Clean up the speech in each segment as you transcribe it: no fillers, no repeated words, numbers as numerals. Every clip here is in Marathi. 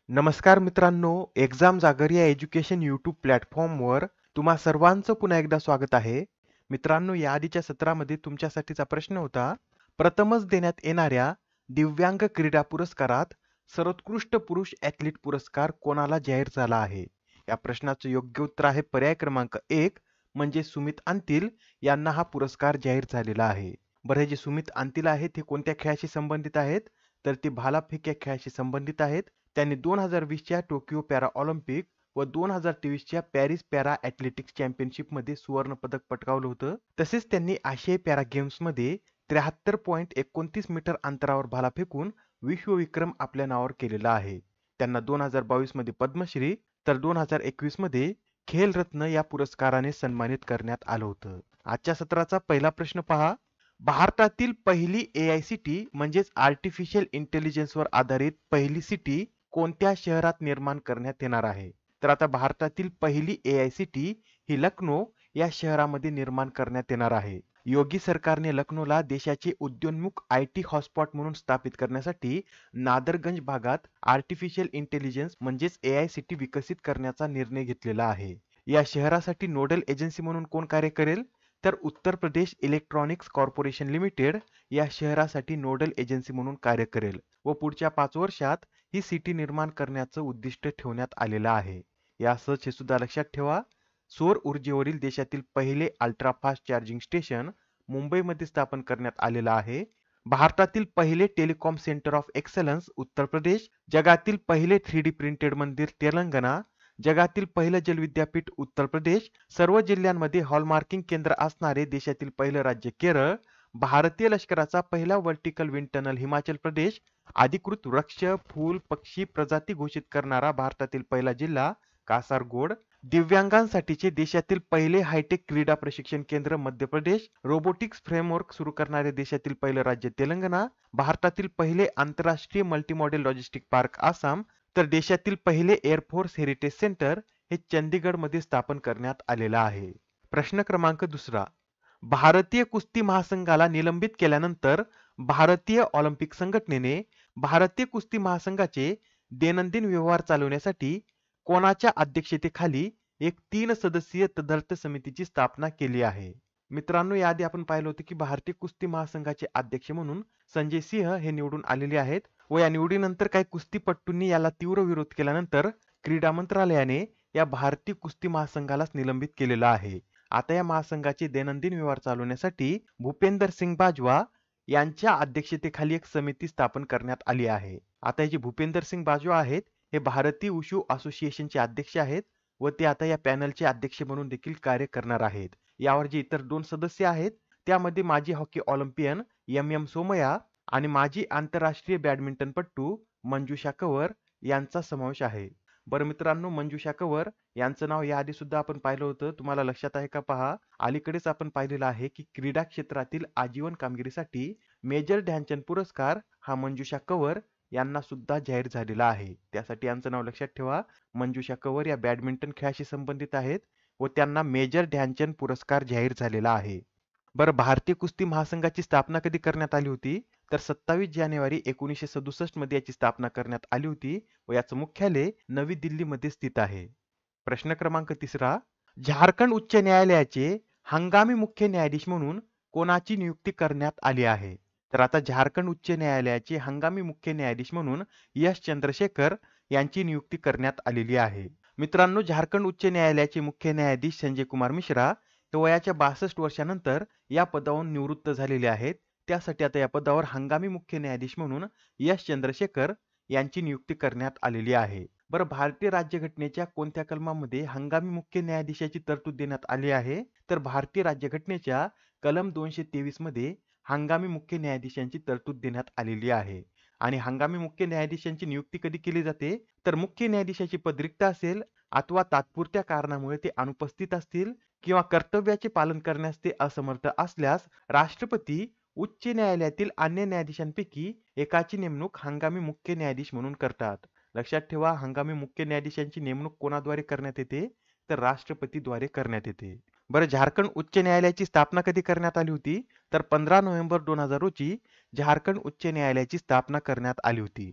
नमस्कार मित्रांनो, एक्झाम जागर या एज्युकेशन यूट्यूब प्लॅटफॉर्मवर तुम्हा सर्वांचं पुन्हा एकदा स्वागत आहे. मित्रांनो, या आधीच्या सत्रामध्ये तुमच्यासाठीचा प्रश्न होता, प्रथमच देण्यात येणाऱ्या दिव्यांग क्रीडा पुरस्कारात सर्वोत्कृष्ट पुरुष ॲथलीट पुरस्कार कोणाला जाहीर झाला आहे? या प्रश्नाचं योग्य उत्तर आहे पर्याय क्रमांक 1 म्हणजे सुमित अंतिल यांना हा पुरस्कार जाहीर झालेला आहे. बरं, हे जे सुमित अंतिल आहेत हे कोणत्या खेळाशी संबंधित आहेत? तर ते भालाफेक या खेळाशी संबंधित आहेत. त्यांनी 2020च्या टोकियो पॅरा ऑलिम्पिक व 2023च्या पॅरिस पॅरा ॲथलेटिक्स चॅम्पियनशिपमध्ये सुवर्ण पदक पटकावलं होतं. तसेच त्यांनी आशियाई पॅरा गेम्समध्ये 73.29 मीटर अंतरावर भाला फेकून विश्वविक्रम आपल्या नावावर केलेला आहे. त्यांना 2022 मध्ये पद्मश्री तर 2021 मध्ये खेलरत्न या पुरस्काराने सन्मानित करण्यात आलं होतं. आजच्या सत्राचा पहिला प्रश्न पहा. भारतातील पहिली AICT म्हणजेच आर्टिफिशियल इंटेलिजन्सवर आधारित पहिली सिटी कोणत्या शहरात निर्माण करण्यात येणार आहे? तर आता भारतातील पहिली AICT ही लखनौ या शहरामध्ये निर्माण करण्यात येणार आहे. योगी सरकारने लखनौला देशाचे उद्योन्मुख IT हॉटस्पॉट म्हणून स्थापित करण्यासाठी नादरगंज भागात आर्टिफिशियल इंटेलिजन्स म्हणजेच AICT विकसित करण्याचा निर्णय घेतलेला आहे. या शहरासाठी नोडल एजन्सी म्हणून कोण कार्य करेल? तर Uttar Pradesh electronics corporation limited या शहरासाठी नोडल एजन्सी म्हणून कार्य करेल व पुढच्या 5 वर्षात ही सिटी निर्माण करण्याचं उद्दिष्ट ठेवण्यात आलेलं आहे. यासह हे सुद्धा लक्षात ठेवा, सौर ऊर्जेवरील देशातील पहिले अल्ट्रा फास्ट चार्जिंग स्टेशन मुंबईमध्ये स्थापन करण्यात आलेलं आहे. भारतातील पहिले telecom centre of excellence Uttar Pradesh, जगातील पहिले 3D प्रिंटेड मंदिर तेलंगणा, जगातील पहिलं जलविद्यापीठ उत्तर प्रदेश, सर्व जिल्ह्यांमध्ये हॉलमार्किंग केंद्र असणारे देशातील पहिलं राज्य केरळ, भारतीय लष्कराचा पहिला vertical wind tunnel Himachal Pradesh, अधिकृत वृक्ष, फूल, पक्षी प्रजाती घोषित करणारा भारतातील पहिला जिल्हा कासारगोड, दिव्यांगांसाठीचे देशातील पहिले हायटेक क्रीडा प्रशिक्षण केंद्र मध्य प्रदेश, रोबोटिक्स फ्रेमवर्क सुरू करणारे देशातील पहिलं राज्य तेलंगणा, भारतातील पहिले आंतरराष्ट्रीय मल्टीमॉडेल लॉजिस्टिक पार्क आसाम, तर देशातील पहिले एअरफोर्स हेरिटेज सेंटर हे चंदीगडमध्ये स्थापन करण्यात आलेलं आहे. प्रश्न क्रमांक 2. भारतीय कुस्ती महासंघाला निलंबित केल्यानंतर भारतीय ऑलिम्पिक संघटनेने भारतीय कुस्ती महासंघाचे दैनंदिन व्यवहार चालवण्यासाठी कोणाच्या अध्यक्षतेखाली एक 3 सदस्यीय तदर्थ समितीची स्थापना केली आहे? मित्रांनो, याआधी आपण पाहिलं होतं की भारतीय कुस्ती महासंघाचे अध्यक्ष म्हणून संजय सिंह हे निवडून आलेले आहेत व या निवडीनंतर काही कुस्तीपटूंनी याला तीव्र विरोध केल्यानंतर क्रीडा मंत्रालयाने या भारतीय कुस्ती महासंघालाच निलंबित केलेलं आहे. आता या महासंघाचे दैनंदिन व्यवहार चालवण्यासाठी भूपेंदर सिंग बाजवा यांच्या अध्यक्षतेखाली एक समिती स्थापन करण्यात आली आहे. आता हे जे भूपेंदर सिंग बाजवा आहेत हे भारतीय वुशू असोसिएशनचे अध्यक्ष आहेत व ते आता या पॅनलचे अध्यक्ष म्हणून देखील कार्य करणार आहेत. यावर जे इतर 2 सदस्य आहेत त्यामध्ये माजी हॉकी ऑलिम्पियन MM सोमय्या आणि माजी आंतरराष्ट्रीय बॅडमिंटनपटू मंजुषा कंवर यांचा समावेश आहे. बरं मित्रांनो, मंजुषा कंवर यांचं नाव याआधी सुद्धा आपण पाहिलं होतं. तुम्हाला लक्षात आहे का पहा, अलीकडेच आपण पाहिलेलं आहे की क्रीडा क्षेत्रातील आजीवन कामगिरीसाठी मेजर ध्यानचंद पुरस्कार हा मंजुषा कंवर यांना सुद्धा जाहीर झालेला आहे. त्यासाठी यांचं नाव लक्षात ठेवा. मंजुषा कंवर या बॅडमिंटन खेळाशी संबंधित आहेत व त्यांना मेजर ध्यानचंद पुरस्कार जाहीर झालेला आहे. बरं, भारतीय कुस्ती महासंघाची स्थापना कधी करण्यात आली होती? तर 27 जानेवारी 1967 मध्ये याची स्थापना करण्यात आली होती व याचं मुख्यालय नवी दिल्लीमध्ये स्थित आहे. प्रश्न क्रमांक 3. झारखंड उच्च न्यायालयाचे हंगामी मुख्य न्यायाधीश म्हणून कोणाची नियुक्ती करण्यात आली आहे? तर आता झारखंड उच्च न्यायालयाचे हंगामी मुख्य न्यायाधीश म्हणून एस चंद्रशेखर यांची नियुक्ती करण्यात आलेली आहे. मित्रांनो, झारखंड उच्च न्यायालयाचे मुख्य न्यायाधीश संजय कुमार मिश्रा हे वयाच्या 62 वर्षानंतर या पदावरून निवृत्त झालेले आहेत. त्यासाठी आता या पदावर हंगामी मुख्य न्यायाधीश म्हणून एस चंद्रशेखर यांची नियुक्ती करण्यात आलेली आहे. बरं, भारतीय राज्यघटनेच्या कोणत्या कलमामध्ये हंगामी मुख्य न्यायाधीशाची तरतूद देण्यात आली आहे? तर भारतीय राज्यघटनेच्या कलम 223 मध्ये हंगामी मुख्य न्यायाधीशांची तरतूद देण्यात आलेली आहे. आणि हंगामी मुख्य न्यायाधीशांची नियुक्ती कधी केली जाते? तर मुख्य न्यायाधीशाची पद रिक्त असेल अथवा तात्पुरत्या कारणामुळे ते अनुपस्थित असतील किंवा कर्तव्याचे पालन करण्यास ते असमर्थ असल्यास राष्ट्रपती उच्च न्यायालयातील अन्य न्यायाधीशांपैकी एकाची नेमणूक हंगामी मुख्य न्यायाधीश म्हणून करतात. लक्षात ठेवा, हंगामी मुख्य न्यायाधीशांची नेमणूक कोणाद्वारे करण्यात येते? तर राष्ट्रपतीद्वारे करण्यात येते. बरं, झारखंड उच्च न्यायालयाची स्थापना कधी करण्यात आली होती? तर 15 नोव्हेंबर 2000 रोजी झारखंड उच्च न्यायालयाची स्थापना करण्यात आली होती.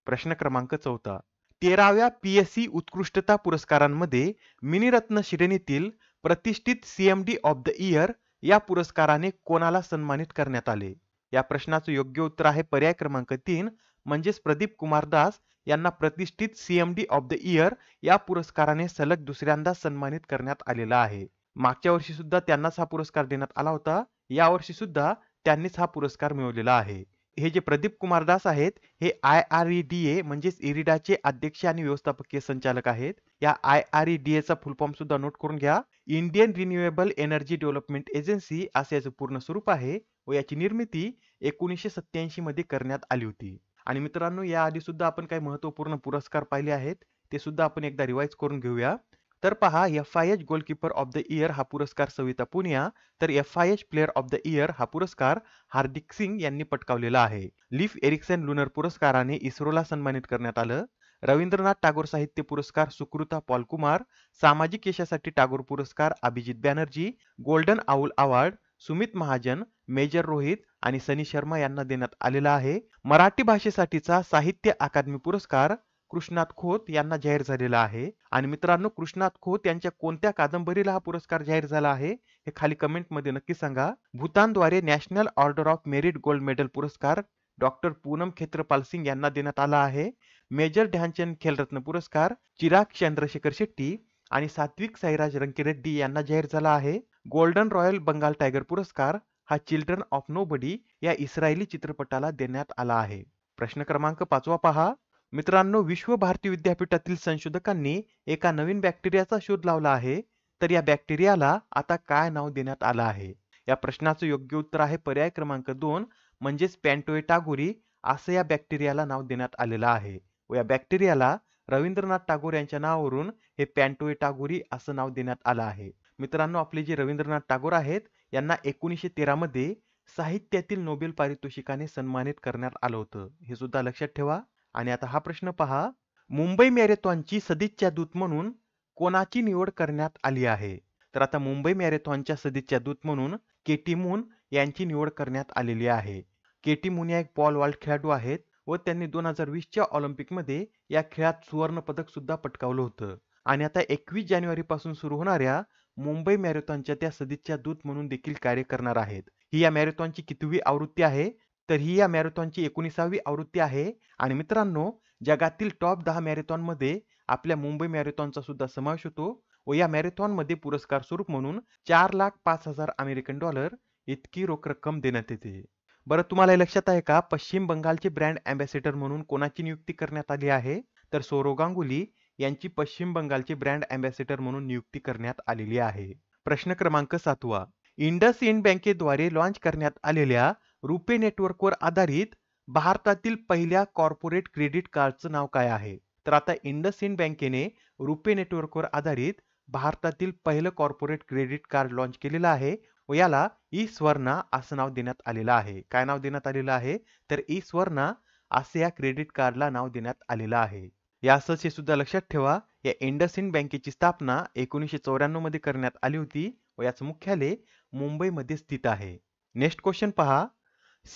प्रश्न क्रमांक 4. 13व्या PSC उत्कृष्टता पुरस्कारांमध्ये मिनिरत्न श्रेणीतील प्रतिष्ठित CMD ऑफ द इयर या पुरस्काराने कोणाला सन्मानित करण्यात आले? या प्रश्नाचं योग्य उत्तर आहे पर्याय क्रमांक 3 म्हणजेच प्रदीप कुमार दास यांना प्रतिष्ठित CMD ऑफ द इयर या पुरस्काराने सलग दुसऱ्यांदा सन्मानित करण्यात आलेला आहे. मागच्या वर्षी सुद्धा त्यांनाच हा पुरस्कार देण्यात आला होता. या वर्षी सुद्धा त्यांनीच हा पुरस्कार मिळवलेला आहे. हे जे प्रदीप कुमार दास आहेत हे IREDA म्हणजेच इरिडाचे अध्यक्ष आणि व्यवस्थापकीय संचालक आहेत. या IREDA चा फुल फॉर्म सुद्धा नोट करून घ्या. Indian renewable energy development agency असे याचे पूर्ण स्वरूप आहे व याची निर्मिती 1987 मध्ये करण्यात आली होती. आणि मित्रांनो, याआधी सुद्धा आपण काही महत्त्वपूर्ण पुरस्कार पाहिले आहेत, ते सुद्धा आपण एकदा रिवाइज करून घेऊया. तर पहा, FIH goalkeeper of the year हा पुरस्कार सविता पुनिया, तर FIH player of the year हा पुरस्कार हार्दिक सिंग यांनी पटकावलेला आहे. लीफ एरिक्सन लुनर पुरस्काराने इस्रोला सन्मानित करण्यात आलं. रवींद्रनाथ टागोर साहित्य पुरस्कार सुकृता पॉलकुमार, सामाजिक यशासाठी टागोर पुरस्कार Abhijit Banerjee, golden owl award Sumit Mahajan, major Rohit आणि सनी शर्मा यांना देण्यात आलेला आहे. मराठी भाषेसाठीचा साहित्य अकादमी पुरस्कार कृष्णात खोत यांना जाहीर झालेला आहे. आणि मित्रांनो, कृष्णात खोत यांच्या कोणत्या कादंबरीला हा पुरस्कार जाहीर झाला आहे हे खाली कमेंट मध्ये नक्की सांगा. भूतानद्वारे national order of merit gold medal पुरस्कार डॉक्टर पूनम खेत्रपाल सिंग यांना देण्यात आला आहे. मेजर ध्यानचंद खेलरत्न पुरस्कार चिराग चंद्रशेखर शेट्टी आणि सात्विक साईराज रंकीरेड्डी यांना जाहीर झाला आहे. गोल्डन रॉयल बंगाल टायगर पुरस्कार हा चिल्ड्रन ऑफ नोबडी या इस्रायली चित्रपटाला देण्यात आला आहे. प्रश्न क्रमांक 5 पहा. मित्रांनो, विश्व भारती विद्यापीठातील संशोधकांनी एका नवीन बॅक्टेरियाचा शोध लावला आहे. तर या बॅक्टेरियाला आता काय नाव देण्यात आलं आहे? या प्रश्नाचं योग्य उत्तर आहे पर्याय क्रमांक 2 म्हणजेच पॅन्टोएटागोरी असं या बॅक्टेरियाला नाव देण्यात आलेलं आहे. व या बॅक्टेरियाला रवींद्रनाथ टागोर यांच्या नावावरून हे पॅन्टोएटागोरी असं नाव देण्यात आलं आहे. मित्रांनो, आपले जे रवींद्रनाथ टागोर आहेत यांना 1913 मध्ये साहित्यातील नोबेल पारितोषिकाने सन्मानित करण्यात आलं होतं, हे सुद्धा लक्षात ठेवा. आणि आता हा प्रश्न पहा. मुंबई मॅरेथॉनची सदिच्छा दूत म्हणून कोणाची निवड करण्यात आली आहे? तर आता मुंबई मॅरेथॉनच्या सदिच्छा दूत म्हणून केटी मून यांची निवड करण्यात आलेली आहे. केटी मून या एक पॉल वॉल्ट खेळाडू आहेत व त्यांनी 2020च्या ऑलिम्पिकमध्ये या खेळात सुवर्ण पदक सुद्धा पटकावलं होतं. आणि आता 21 जानेवारी पासून सुरू होणाऱ्या मुंबई मॅरेथॉनच्या त्या सदिच्छा दूत म्हणून देखील कार्य करणार आहेत. ही या मॅरेथॉनची कितवी आवृत्ती आहे? तर ही या मॅरेथॉनची 19वी आवृत्ती आहे. आणि मित्रांनो, जगातील टॉप 10 मॅरेथॉन मध्ये आपल्या मुंबई मॅरेथॉनचा सुद्धा समावेश होतो व या मॅरेथॉन मध्ये पुरस्कार स्वरूप म्हणून $4,05,000 अमेरिकन डॉलर इतकी रोख रक्कम देण्यात येते. बरं, तुम्हाला हे लक्षात आहे का पश्चिम बंगालचे ब्रँड अँबॅसेडर म्हणून कोणाची नियुक्ती करण्यात आली आहे? तर सौरव गांगुली यांची पश्चिम बंगालचे ब्रँड अँबॅसेडर म्हणून नियुक्ती करण्यात आलेली आहे. प्रश्न क्रमांक 7 इंडस इंड बँकेद्वारे लॉन्च करण्यात आलेल्या रुपे नेटवर्कवर आधारित भारतातील पहिल्या कॉर्पोरेट क्रेडिट कार्डचं नाव काय आहे? तर आता इंडस इंड बँकेने रुपे नेटवर्कवर आधारित भारतातील पहिलं कॉर्पोरेट क्रेडिट कार्ड लॉन्च केलेलं आहे व याला ई स्वर्णा असं नाव देण्यात आलेलं आहे. काय नाव देण्यात आलेलं आहे? तर ई स्वर्णा असे या क्रेडिट कार्डला नाव देण्यात आलेलं आहे. या असंच हे सुद्धा लक्षात ठेवा, या इंडस इंड बँकेची स्थापना 1994 मध्ये करण्यात आली होती व याचं मुख्यालय मुंबईमध्ये स्थित आहे. नेक्स्ट क्वेश्चन पहा.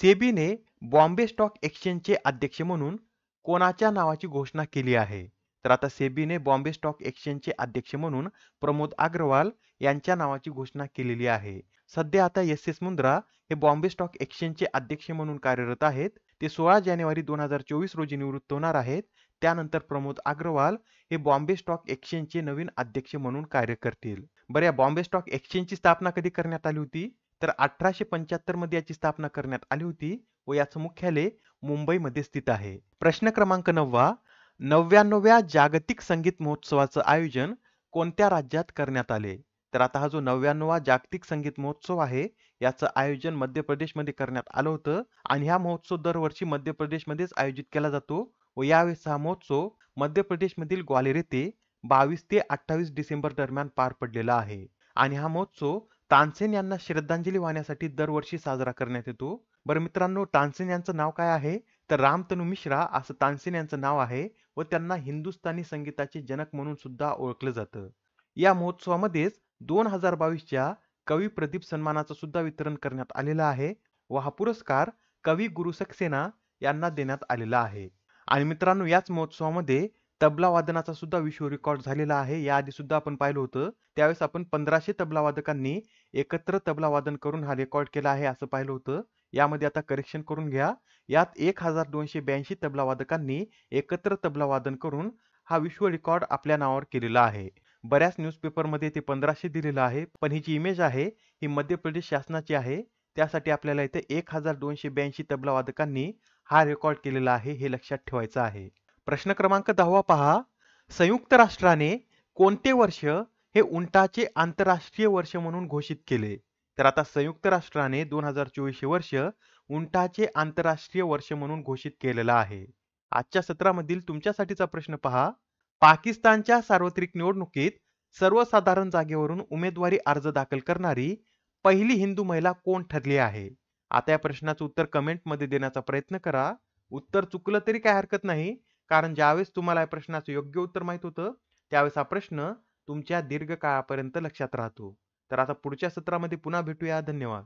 सेबीने बॉम्बे स्टॉक एक्सचेंजचे अध्यक्ष म्हणून कोणाच्या नावाची घोषणा केली आहे? तर आता सेबीने बॉम्बे स्टॉक एक्सचेंजचे अध्यक्ष म्हणून प्रमोद अग्रवाल यांच्या नावाची घोषणा केलेली आहे. सध्या आता एस मुंद्रा हे बॉम्बे स्टॉक एक्सचेंजचे अध्यक्ष म्हणून कार्यरत आहेत. ते 16 जानेवारी 2024 रोजी निवृत्त होणार आहेत. त्यानंतर प्रमोद अग्रवाल हे बॉम्बे स्टॉक एक्सचेंजचे नवीन अध्यक्ष म्हणून कार्य करतील. बरं, या बॉम्बे स्टॉक एक्सचेंजची स्थापना कधी करण्यात आली होती? तर 1875 मध्ये याची स्थापना करण्यात आली होती व याचं मुख्यालय मुंबईमध्ये स्थित आहे. प्रश्न क्रमांक 9 99व्या जागतिक संगीत महोत्सवाचं आयोजन कोणत्या राज्यात करण्यात आले? तर आता हा जो 99वा जागतिक संगीत महोत्सव आहे याचं आयोजन मध्य प्रदेशमध्ये करण्यात आलं होतं. आणि हा महोत्सव दरवर्षी मध्य प्रदेशमध्येच आयोजित केला जातो व यावेळेस हा महोत्सव मध्य प्रदेशमधील ग्वालेर येथे 22 ते 28 डिसेंबर दरम्यान पार पडलेला आहे. आणि हा महोत्सव तानसेन यांना श्रद्धांजली वाहण्यासाठी दरवर्षी साजरा करण्यात येतो. बरं मित्रांनो, तानसेन यांचं नाव काय आहे? तर रामतनू मिश्रा असं तानसेन यांचं नाव आहे व त्यांना हिंदुस्थानी संगीताचे जनक म्हणून सुद्धा ओळखलं जातं. या महोत्सवामध्येच 2022च्या कवी प्रदीप सन्मानाचं सुद्धा वितरण करण्यात आलेलं आहे व हा पुरस्कार कवी गुरु सक्सेना यांना देण्यात आलेला आहे. आणि मित्रांनो, याच महोत्सवामध्ये तबला वादनाचा सुद्धा विश्व रेकॉर्ड झालेला आहे. याआधी सुद्धा आपण पाहिलं होतं. त्यावेळेस आपण 1500 तबला वादकांनी एकत्र तबला वादन करून हा रेकॉर्ड केला आहे असं पाहिलं होतं. यामध्ये आता करेक्शन करून घ्या. यात 1282 तबला वादकांनी एकत्र तबला वादन करून हा विश्व रेकॉर्ड आपल्या नावावर केलेला आहे. बऱ्याच न्यूजपेपरमध्ये ते 1500 दिलेलं आहे, पण ही जी इमेज आहे ही मध्य प्रदेश शासनाची आहे. त्यासाठी आपल्याला इथे 1282 तबला वादकांनी हा रेकॉर्ड केलेला आहे हे लक्षात ठेवायचं आहे. प्रश्न क्रमांक 10 पहा. संयुक्त राष्ट्राने कोणते वर्ष हे उंटाचे आंतरराष्ट्रीय वर्ष म्हणून घोषित केले? तर आता संयुक्त राष्ट्राने 2024 हे वर्ष उंटाचे आंतरराष्ट्रीय वर्ष म्हणून घोषित केलेलं आहे. आजच्या सत्रामधील तुमच्यासाठीचा प्रश्न पहा. पाकिस्तानच्या सार्वत्रिक निवडणुकीत सर्वसाधारण जागेवरून उमेदवारी अर्ज दाखल करणारी पहिली हिंदू महिला कोण ठरली आहे? आता या प्रश्नाचं उत्तर कमेंटमध्ये देण्याचा प्रयत्न करा. उत्तर चुकलं तरी काय हरकत नाही, कारण ज्यावेळेस तुम्हाला या प्रश्नाचं योग्य उत्तर माहित होतं त्यावेळेस हा प्रश्न तुमच्या दीर्घकाळापर्यंत लक्षात राहतो. तर आता पुढच्या सत्रामध्ये पुन्हा भेटूया. धन्यवाद.